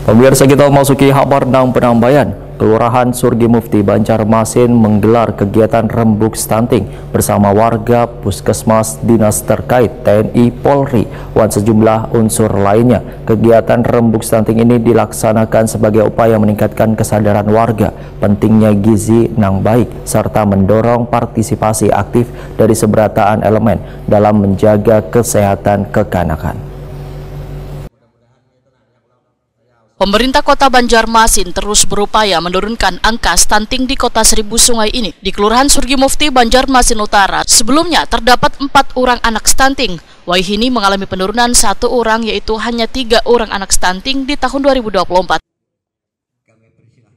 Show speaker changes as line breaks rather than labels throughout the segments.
Pemirsa, kita memasuki kabar Nang Penambayan. Kelurahan Surgi Mufti Banjarmasin menggelar kegiatan rembuk stunting bersama warga, puskesmas, dinas terkait, TNI, Polri, dan sejumlah unsur lainnya. Kegiatan rembuk stunting ini dilaksanakan sebagai upaya meningkatkan kesadaran warga pentingnya gizi yang baik serta mendorong partisipasi aktif dari seberapa elemen dalam menjaga kesehatan kekanakan.
Pemerintah Kota Banjarmasin terus berupaya menurunkan angka stunting di Kota Seribu Sungai ini. Di Kelurahan Surgi Mufti Banjarmasin Utara, sebelumnya terdapat 4 orang anak stunting. Waihini mengalami penurunan 1 orang, yaitu hanya 3 orang anak stunting di tahun 2024.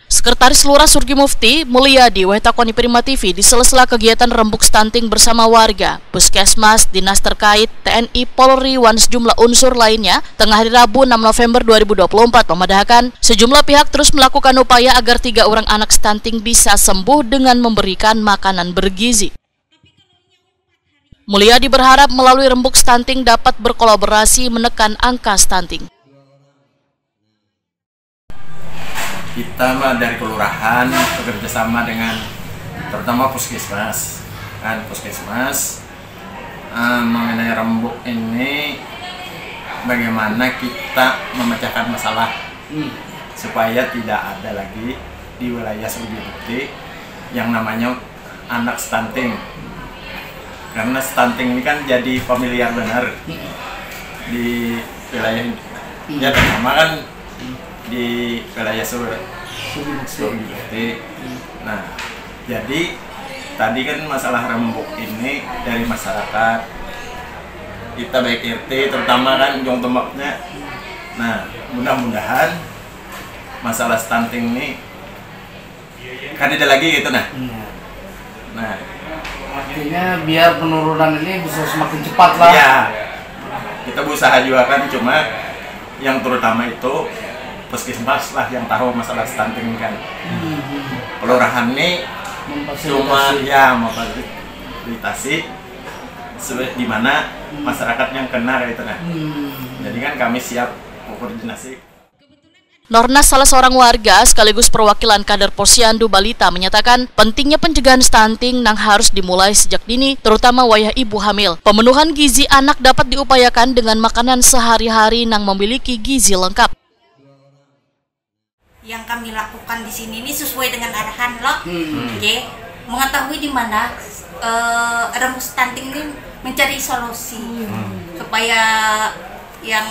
Sekretaris Lurah Surgi Mufti, Mulyadi, Wetakoni Prima TV, di sela-sela kegiatan rembuk stunting bersama warga, puskesmas, dinas terkait, TNI, Polri, dan sejumlah unsur lainnya, tengah hari Rabu 6 November 2024 memandahkan sejumlah pihak terus melakukan upaya agar 3 orang anak stunting bisa sembuh dengan memberikan makanan bergizi. Mulyadi berharap melalui rembuk stunting dapat berkolaborasi menekan angka stunting.
Kita dari kelurahan bekerja sama dengan terutama puskesmas, mengenai rembuk ini bagaimana kita memecahkan masalah supaya tidak ada lagi di wilayah Surgi Mufti yang namanya anak stunting, karena stunting ini kan jadi familiar benar di wilayah ini. Ya, pertama kan di wilayah Surgi Mufti. Nah, jadi tadi kan masalah rembuk ini dari masyarakat, kita baik RT terutama kan Jong Tombaknya. Nah, mudah-mudahan masalah stunting ini kan ada lagi gitu. Nah,
artinya biar penurunan ini bisa semakin cepat lah.
Iya, kita berusaha juga kan, cuma yang terutama itu puskesmas lah yang tahu masalah stunting kan. Kelurahan ini cuma ya memfasilitasi di mana masyarakat yang kena gitu. Nah, jadi kan kami siap koordinasi.
Nornas, salah seorang warga sekaligus perwakilan kader Posyandu Balita, menyatakan pentingnya pencegahan stunting yang harus dimulai sejak dini, terutama wayah ibu hamil. Pemenuhan gizi anak dapat diupayakan dengan makanan sehari-hari yang memiliki gizi lengkap.
Yang kami lakukan di sini ini sesuai dengan arahan loh, mengetahui di mana rembuk stunting ini mencari solusi supaya yang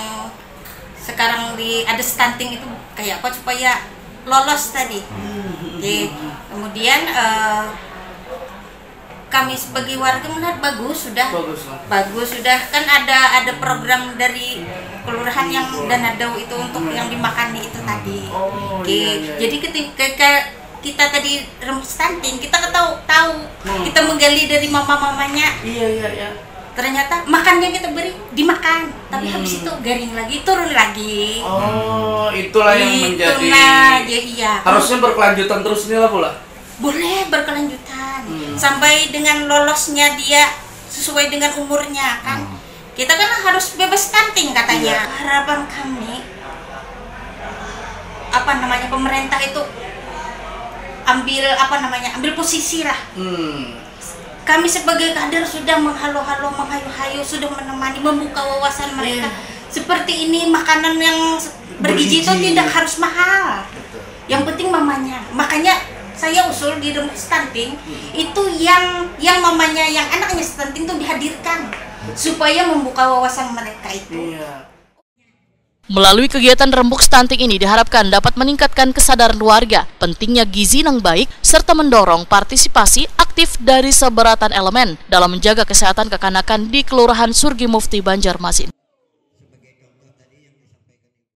sekarang ada stunting itu kayak apa supaya lolos tadi. Kemudian kami sebagai warga melihat bagus sudah kan ada program dari kelurahan yang dana dau itu untuk yang dimakani itu tadi. Jadi ketika kita tadi rembuk stunting, kita tahu kita menggali dari mama-mamanya. Iya. Ternyata makannya kita beri dimakan, tapi habis itu garing lagi, turun lagi.
Oh, itulah yang menjadi.
Iya.
Harusnya berkelanjutan terus nih lah pula.
Boleh berkelanjutan sampai dengan lolosnya dia sesuai dengan umurnya kan. Kita kan harus bebas stunting katanya. Harapan kami pemerintah itu ambil posisi lah. Kami sebagai kader sudah menghalu-halu, menghayu-hayu, sudah menemani, membuka wawasan mereka. Seperti ini, makanan yang bergizi itu tidak harus mahal. Yang penting mamanya. Makanya saya usul di rembuk stunting itu yang mamanya, yang anaknya stunting itu dihadirkan supaya membuka wawasan mereka itu.
Melalui kegiatan rembuk stunting ini diharapkan dapat meningkatkan kesadaran warga pentingnya gizi yang baik serta mendorong partisipasi aktif dari seberatan elemen dalam menjaga kesehatan kekanakan di Kelurahan Surgi Mufti Banjarmasin.